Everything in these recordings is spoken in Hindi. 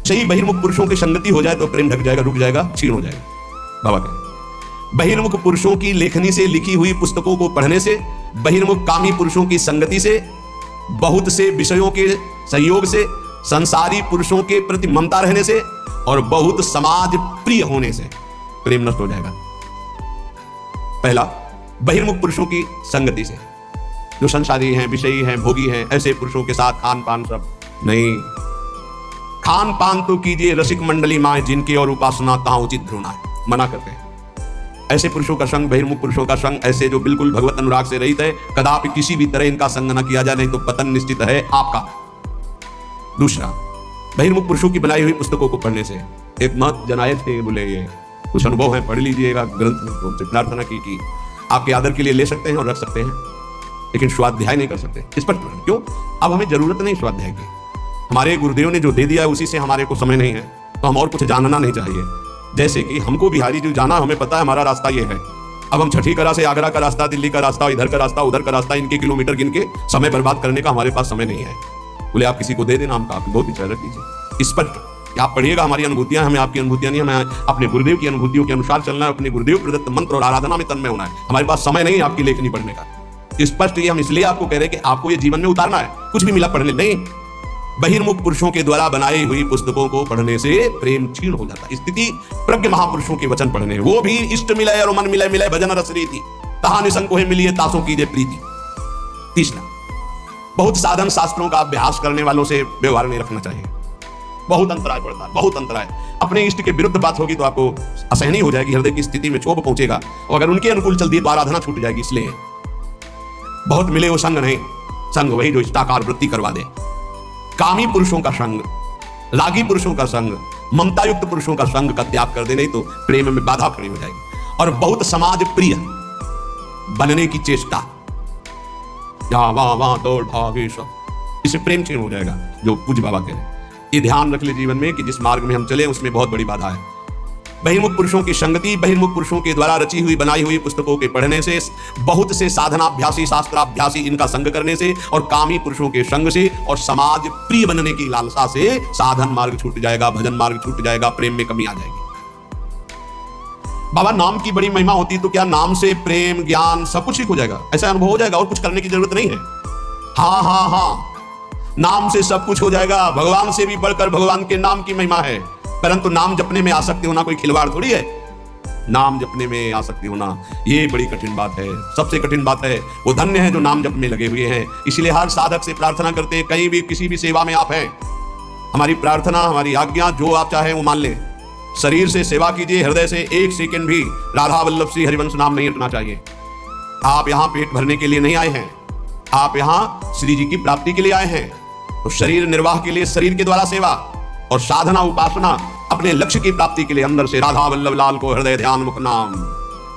सही बहिर्मुख पुरुषों की संगति हो जाए तो प्रेम ढक जाएगा, रुक जाएगा, क्षीण हो जाएगा। बाबा कहें बहिर्मुख पुरुषों की लेखनी से लिखी हुई पुस्तकों को पढ़ने से, बहिर्मुख कामी पुरुषों की संगति से, बहुत से विषयों के संयोग से, संसारी पुरुषों के प्रति ममता रहने से और बहुत समाज प्रिय होने से प्रेम नष्ट हो जाएगा। पहला, बहिर्मुख पुरुषों की संगति से, जो संसारी हैं, विषयी हैं, भोगी हैं, ऐसे पुरुषों के साथ खान पान सब नहीं। खान पान तो कीजिए रसिक मंडली माए जिनकी और उपासना कहां उचित ध्रुना है, मना करते हैं। ऐसे पुरुषों का संग, बहिर्मुख पुरुषों का संग, ऐसे जो बिल्कुल भगवत अनुराग से रहित है, कदापि किसी भी तरह इनका संग न किया जाए, नहीं तो पतन निश्चित है आपका। दूसरा, बहिर्मुख पुरुषों की बनाई हुई पुस्तकों को पढ़ने से, एक मत जनाए थे, बोले ये कुछ अनुभव है, पढ़ लीजिएगा ग्रंथ में, तो उनसे प्रार्थना की कि आपके आदर के लिए ले सकते हैं और रख सकते हैं, लेकिन स्वाध्याय नहीं कर सकते। स्पष्ट क्यों? अब हमें जरूरत नहीं स्वाध्याय की, हमारे गुरुदेव ने जो दे दिया है उसी से हमारे को समय नहीं है, तो हम और कुछ जानना नहीं चाहिए। जैसे कि हमको बिहारी जो जाना, हमें पता है हमारा रास्ता ये है। अब हम छठी कला से आगरा का रास्ता, दिल्ली का रास्ता, इधर का रास्ता, उधर का रास्ता, इनके किलोमीटर गिन के समय बर्बाद करने का हमारे पास समय नहीं है। बोले आप किसी को दे देना, हम आप बहुत विचार रख लीजिए। स्पष्ट आप पढ़िएगा, हमारी अनुभूतियां, हमें आपकी अनुभूतियां नहीं, हमें अपने गुरुदेव की अनुभूतियों के अनुसार चलना है, अपने गुरुदेव प्रदत्त मंत्र और आराधना में तन्मय होना है। हमारे पास समय नहीं है आपकी लेखनी पढ़ने का। स्पष्ट ये हम इसलिए आपको कह रहे हैं कि आपको ये जीवन में उतारना है, कुछ भी मिला पढ़ने नहीं। बहिर्मुख पुरुषों के द्वारा बनाई हुई पुस्तकों को पढ़ने से प्रेम क्षीण हो जाता है। स्थिति प्रज्ञ महापुरुषों के वचन पढ़ने, वो भी इष्ट मिले और मन मिले, मिले भजन रस रीति, कहा निसंको है मिलिए तासों कीजिए प्रीति। तीसरा, बहुत साधन शास्त्रों का अभ्यास करने वालों से व्यवहार नहीं रखना चाहिए, बहुत अंतराय पड़ता है, बहुत अंतराय। अपने इष्ट के विरुद्ध बात होगी तो आपको असहनीय हो जाएगी, हृदय की स्थिति में क्षोभ पहुंचेगा, और अगर उनके अनुकूल चलती है तो आराधना छूट जाएगी। इसलिए बहुत मिले वो संग नहीं, संग वही जो इष्टाकार वृत्ति करवा दे। कामी पुरुषों का संग, रागी पुरुषों का संग, ममता युक्त पुरुषों का संग का त्याग कर दे, नहीं तो प्रेम में बाधा खड़ी हो जाएगी। और बहुत समाज प्रिय बनने की चेष्टा, यहाँ वहां दौड़ भागे सब, इससे प्रेम क्षीण हो जाएगा, जो पूज्य बाबा कह रहे हैं। ये ध्यान रख ले जीवन में कि जिस मार्ग में हम चले उसमें बहुत बड़ी बाधा है। बहिर्मुख पुरुषों की संगति, बहिर्मुख पुरुषों के द्वारा रची हुई बनाई हुई पुस्तकों के पढ़ने से, बहुत से साधनाभ्यासी शास्त्राभ्यासी इनका संग करने से, और कामी पुरुषों के संग से, और समाज प्रिय बनने की लालसा से साधन मार्ग छूट जाएगा, भजन मार्ग छूट जाएगा, प्रेम में कमी आ जाएगी। बाबा नाम की बड़ी महिमा होती तो क्या नाम से प्रेम, ज्ञान सब कुछ ठीक हो जाएगा, ऐसा अनुभव हो जाएगा और कुछ करने की जरूरत नहीं है। हाँ हाँ हाँ, नाम से सब कुछ हो जाएगा, भगवान से भी बढ़कर भगवान के नाम की महिमा है। परंतु नाम जपने में आसक्ति होना कोई खिलवाड़ थोड़ी है। नाम जपने में आसक्ति होना ये बड़ी कठिन बात है, सबसे कठिन बात है। वो धन्य है जो नाम जप में लगे हुए हैं। इसलिए हर साधक से प्रार्थना करते हैं, कहीं भी किसी भी सेवा में आप हैं, हमारी प्रार्थना, हमारी आज्ञा, जो आप चाहें वो मान लें। शरीर से सेवा कीजिए, हृदय से एक सेकंड भी राधा वल्लभ श्री हरिवंश नाम नहीं हटना चाहिए। आप यहाँ पेट भरने के लिए नहीं आए हैं, आप यहाँ श्री जी की प्राप्ति के लिए आए हैं। तो शरीर निर्वाह के लिए शरीर के द्वारा सेवा, और साधना उपासना अपने लक्ष्य की प्राप्ति के लिए अंदर से राधा वल्लभ लाल को हृदय ध्यान मुख नाम।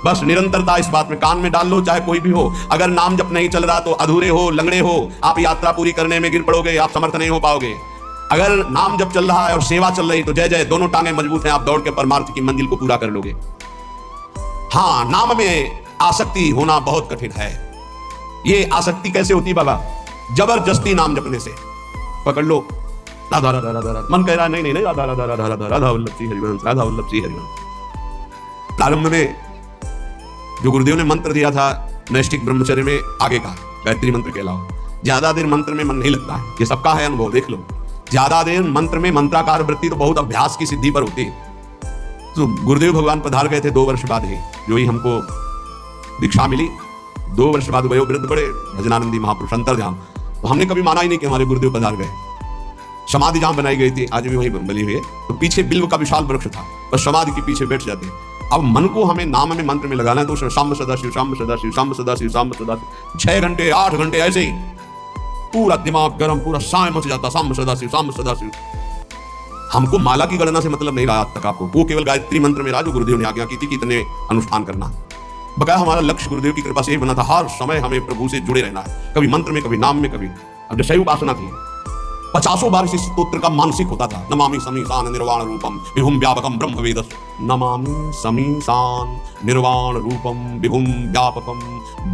बस निरंतरता इस बात में कान में डाल लो, चाहे कोई भी हो। अगर नाम जप नहीं चल रहा तो अधूरे हो, लंगड़े हो, आप यात्रा पूरी करने में गिर पड़ोगे, आप समर्थ नहीं हो पाओगे। अगर नाम जप चल रहा है और सेवा चल रही तो जय जय, दोनों टांगे मजबूत हैं, आप दौड़ के परमार्थ की मंजिल को पूरा कर लोगे। हाँ, नाम में आसक्ति होना बहुत कठिन है। ये आसक्ति कैसे होती बाबा? जबरदस्ती नाम जपने से। पकड़ लो, राधा राधा राधा राधा, मन कह रहा नहीं नहीं नहीं, राधा राधा राधा राधा, राधा वल्लभ श्री हरिवंश, राधा वल्लभ श्री हरिवंश। प्रारंभ में जो गुरुदेव ने मंत्र दिया था नैष्ठिक ब्रह्मचर्य में, आगे का गायत्री मंत्र के अलावा ज्यादा देर मंत्र में मन नहीं लगता है। ये सबका है अनुभव, देख लो। ज्यादा देर मंत्र में मंत्राकार वृत्ति तो बहुत अभ्यास की सिद्धि पर होती है। तो गुरुदेव भगवान पधार गए थे 2 वर्ष बाद ही, जो ही हमको दीक्षा मिली, 2 वर्ष बाद वयोवृद्ध बड़े भजनानंदी महापुरुष अंतर्ध्यान। तो हमने कभी माना ही नहीं कि हमारे गुरुदेव पधार गए। समाधि जहां बनाई गई थी आज भी वहीं बनी हुई है, तो पीछे बिल्व का विशाल वृक्ष था, बस समाधि के पीछे बैठ जाते। अब मन को हमें नाम में मंत्र में लगाना है, तो उसमें शाम सदा शिव, शाम सदा शिव, शाम सदा शिव, शाम सदा शिव, 6 घंटे 8 घंटे ऐसे ही पूरा दिमाग गर्म, पूरा साय मच जाता, शाम सदा शिव, शाम सदा शिव। हमको माला की गणना से मतलब नहीं रहा आज तक आपको, वो केवल गायत्री मंत्र में रहा जो गुरुदेव ने आज्ञा की थी कि इतने अनुष्ठान करना। बकाया हमारा लक्ष्य गुरुदेव की कृपा से यही बना था, हर समय हमें प्रभु से जुड़े रहना है, कभी मंत्र में, कभी नाम में, कभी। अब जैसे उपासना थी, 50 बार इस स्तोत्र का मानसिक होता था। नमामि समीसान निर्वाण रूपम विभुम व्यापकम ब्रह्म वेदस, नमामि समीसान निर्वाण रूपम विभुम व्यापकम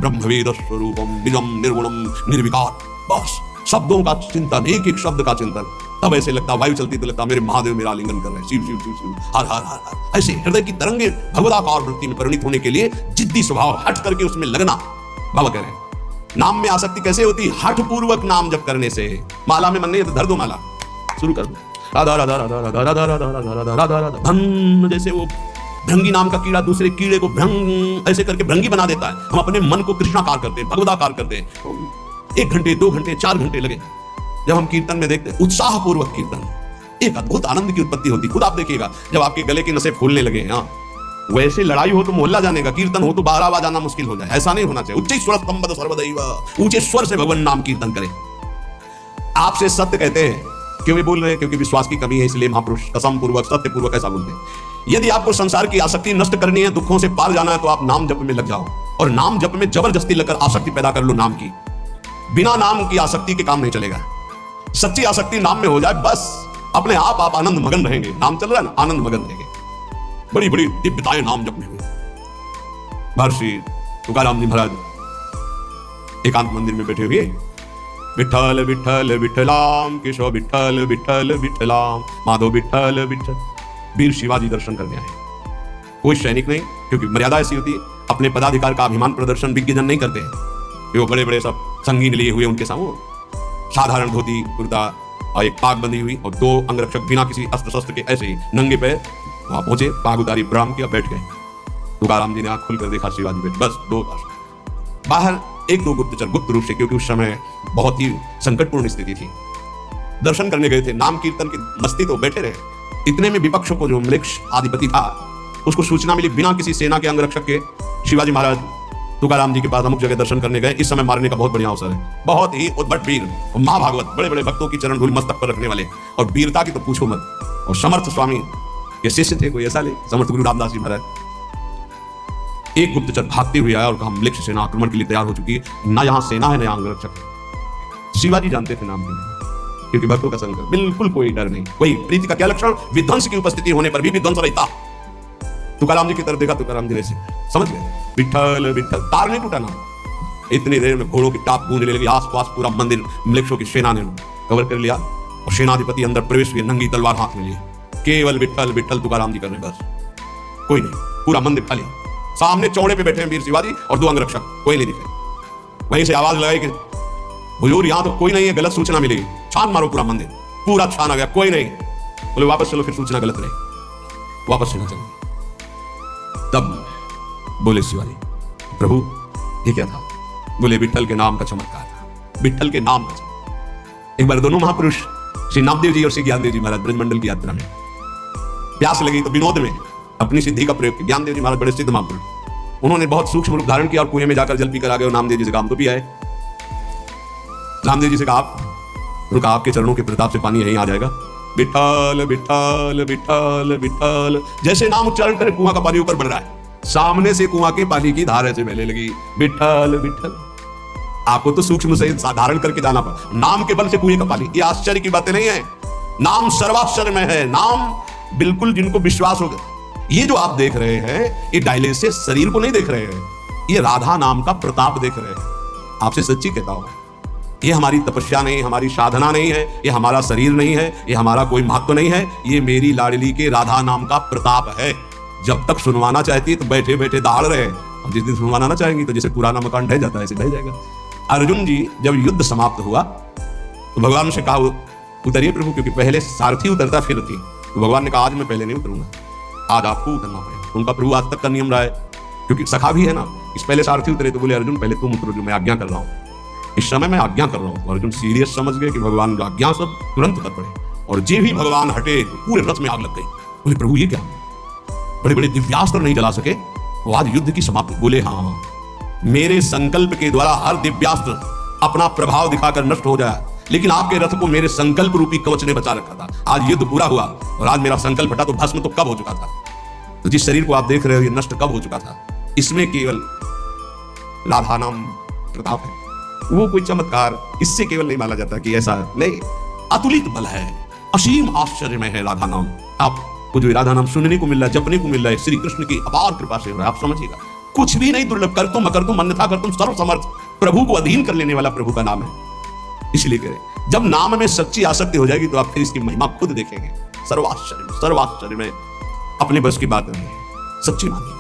ब्रह्म वेदस स्वरूपम निजम निर्गुणम निर्विकार। बस शब्दों का चिंतन, एक एक शब्द का चिंतन, तब ऐसे लगता, वायु चलती तो लगता मेरे महादेव मेरा आलिंगन कर रहे हैं, शिव शिव शिव शिव, हर हर हर हर। ऐसे हृदय की तरंगे भगवदाकार वृत्ति में परिणित होने के लिए जिद्दी स्वभाव, हट करके उसमें लगना। बाबा कह रहे हैं नाम में आसक्ति कैसे होती? हठ पूर्वक नाम जप करने से। माला में मन नहीं है तो धर दो माला, शुरू कर दो, राधा राधा राधा राधा राधा राधा राधा राधा राधा राधा धन। जैसे वो भृंगी नाम का कीड़ा दूसरे कीड़े को भृंग ऐसे करके भृंगी बना देता है, हम अपने मन को कृष्णाकार करते हैं, भगवदाकार करते हैं। 1 घंटे 2 घंटे 4 घंटे लगे जब हम कीर्तन में देखते हैं, उत्साह पूर्वक कीर्तन, एक अद्भुत आनंद की उत्पत्ति होती। खुद आप देखिएगा जब आपके गले की नसें फूलने लगे, हाँ वैसे लड़ाई हो तो मोहल्ला जाने का, कीर्तन हो तो बारावा जाना मुश्किल हो जाए, ऐसा नहीं होना चाहिए। उच्च स्वर स्तंभ सर्वदैव, ऊंचे स्वर से भगवान नाम कीर्तन करें। आपसे सत्य कहते हैं, क्यों बोल रहे हैं? क्योंकि विश्वास की कमी है, इसलिए महापुरुष कसम पूर्वक सत्य पूर्वक ऐसा बोलते हैं। यदि आपको संसार की आसक्ति नष्ट करनी है, दुखों से पार जाना है, तो आप नाम जप में लग जाओ और नाम जप में जबरदस्ती लगकर आसक्ति पैदा कर लो नाम की। बिना नाम की आसक्ति के काम नहीं चलेगा। सच्ची आसक्ति नाम में हो जाए, बस अपने आप आनंद मगन रहेंगे। नाम चल रहा है ना, आनंद मगन रहेंगे। बड़ी बड़ी दिव्यताएं नाम जप में हुई। महर्षि तुकाराम जी महाराज एकांत मंदिर में बैठे हुए, विठ्ठल विठ्ठल विठ्ठलाम, केशव विठ्ठल विठ्ठल विठ्ठलाम, माधव विठ्ठल विठ्ठल। वीर शिवाजी दर्शन करने आए। कोई सैनिक नहीं, क्योंकि मर्यादा ऐसी होती है, अपने पदाधिकार का अभिमान प्रदर्शन विज्ञजन नहीं करते हैं। वो बड़े बड़े सब संगीन लिए हुए, उनके सामने साधारण धोती कुर्ता और एक पाग बंधी हुई और 2 अंगरक्षक बिना किसी अस्त्र शस्त्र के ऐसे ही नंगे पैर वहां पहुंचे, पाग उतारी, प्रणाम किया, बैठ गए। तुकाराम जी ने आंख खुलकर देखा, शिवाजी बैठ, बस 2 बाहर 1-2 गुप्तचर गुप्त रूप से, क्योंकि उस समय बहुत ही संकटपूर्ण स्थिति थी, दर्शन करने गए थे। नाम कीर्तन की मस्ती तो बैठे रहे। इतने में विपक्ष को जो म्लेच्छ आधिपति था, उसको सूचना मिली, बिना किसी सेना के अंगरक्षक के शिवाजी महाराज तुकाराम जी के पास अमुक जगह दर्शन करने गए। इस समय मारने का बहुत बढ़िया अवसर है। बहुत ही उद्भट वीर महाभागवत, बड़े बड़े भक्तों की चरण धूल मस्तक पर रखने वाले, और वीरता की तो पूछो मत। और समर्थ स्वामी के शिष्य थे, कोई ऐसा ले, समर्थ गुरु रामदास जी महाराज। एक गुप्तचर भागते हुए आया और कहा म्लेच्छ सेना आक्रमण के लिए तैयार हो चुकी है, ना यहाँ सेना है ना यहाँ अंगरक्षक। शिवाजी जानते थे नाम की, क्योंकि भक्तों का संकल्प, बिल्कुल कोई डर नहीं। वही प्रीति का क्या लक्षण? विध्वंस की उपस्थिति होने पर भी विध्वंस रहता। तुकाराम जी की तरफ देखा, तुकाराम जी ने समझ गए, विठ्ठल विठ्ठल, तार नहीं टूटा ना। इतनी देर में घोड़ों की टाप गूंजने लगी, आसपास पूरा मंदिर म्लेच्छों की सेना ने कवर कर लिया और सेनाधिपति अंदर प्रवेश हुए, नंगी तलवार हाथ में लिए, केवल विठ्ठल विठ्ठल तुकाराम जी कर रहे, बस कोई नहीं। पूरा मंदिर खाली, सामने चौड़े पे बैठे हैं वीर शिवाजी और 2 अंगरक्षक, कोई नहीं दिखे। वहीं से आवाज लगाई कि हुजूर यहाँ तो कोई नहीं है, गलत सूचना मिलेगी, छान मारो पूरा मंदिर। पूरा छान आ गया, कोई नहीं। बोले वापस चलो, फिर सूचना गलत रही, वापस चलना चलो। तब बोले शिवाजी, प्रभु ये क्या था? बोले विठ्ठल के नाम का चमत्कार था, विठ्ठल के नाम का चमत्कार। एक बार दोनों महापुरुष श्री नामदेव जी और श्री ज्ञानदेव जी महाराज ब्रजमंडल की यात्रा में, प्यास लगी तो विनोद में अपनी सिद्धि का प्रयोग किया। ज्ञानदेव जी महाराज बड़े सिद्ध महापुरुष, उन्होंने बहुत सूक्ष्म रूप धारण किया और कुएं में जाकर जल पीकर आ गए। नामदेव जी से कहा हम तो पिया है। नामदेव जी से कहा आप रुका, आपके चरणों के प्रताप से पानी यहीं आ जाएगा। विठ्ठल विठ्ठल विठ्ठल विठ्ठल, जैसे नाम उच्चारण करे कुआं का पानी ऊपर बढ़ रहा है, सामने से कुआं के पानी की धार ऐसे बहने लगी। विठ्ठल विठ्ठल, आपको तो सूक्ष्म से धारण करके जाना पड़ा, नाम के बल से कुएं का पानी। ये आश्चर्य की बातें नहीं है, नाम सर्वाश्चर्य में है। नाम बिल्कुल जिनको विश्वास हो गया। ये जो आप देख रहे हैं, ये डायलिसिस शरीर को नहीं देख रहे हैं, ये राधा नाम का प्रताप देख रहे हैं। आपसे सच्ची कहता हूं, ये हमारी तपस्या नहीं, हमारी साधना नहीं है, ये हमारा शरीर नहीं है, ये हमारा कोई महत्व नहीं है, ये मेरी लाडली के राधा नाम का प्रताप है। जब तक सुनवाना चाहती है तो बैठे बैठे दहाड़ रहे, और जिस दिन सुनवाना ना चाहेंगी तो जैसे पुराना मकान ढह जाता है ऐसे ढह जाएगा। अर्जुन जी जब युद्ध समाप्त हुआ तो भगवान से कहा उतरिए प्रभु, क्योंकि पहले सारथी उतरता फिर थी। तो भगवान ने कहा आज मैं पहले नहीं उतरूंगा, आज आपको उतरना पड़ेगा। उनका प्रभु आज तक का नियम रहा है, क्योंकि सखा भी है ना। इस पहले सारथी उतरे तो बोले अर्जुन पहले तुम उतरो, जो मैं आज्ञा कर रहा हूँ, इस समय मैं आज्ञा कर रहा हूँ। अर्जुन सीरियस समझ गए कि भगवान आज्ञा, सब तुरंत उतर पड़े। और जे भी भगवान हटे तो पूरे रथ में आग लग गई। बोले प्रभु ये क्या, बड़े बड़े दिव्यास्त्र नहीं जला सके, वो आज युद्ध की समाप्ति। बोले हाँ, मेरे संकल्प के द्वारा हर दिव्यास्त्र अपना प्रभाव दिखाकर नष्ट हो जाए, लेकिन आपके रथ को मेरे संकल्प रूपी कवच ने बचा रखा था। आज युद्ध पूरा हुआ और आज मेरा संकल्प हटा तो भस्म तो कब हो चुका था। तो जिस शरीर को आप देख रहे हो ये नष्ट कब हो चुका था। इसमें केवल राधा नाम प्रताप है, वो कोई चमत्कार इससे केवल नहीं माना जाता कि ऐसा नहीं, अतुलित बल है, असीम आश्चर्य में है राधा नाम। आपको जो राधा नाम सुनने को मिल रहा है, जपने को मिल रहा है, श्री कृष्ण की अपार कृपा से हो रहा है। आप समझिएगा, कुछ भी नहीं दुर्लभ, कर तुम अकर तुम अन्यथा कर तुम, सर्व समर्थ प्रभु को अधीन कर लेने वाला प्रभु का नाम है। इसलिए करें। जब नाम में सच्ची आसक्ति हो जाएगी तो आप फिर इसकी महिमा खुद देखेंगे। सर्वाश्चर्य में अपने बस की बात नहीं है, सच्ची मानिए।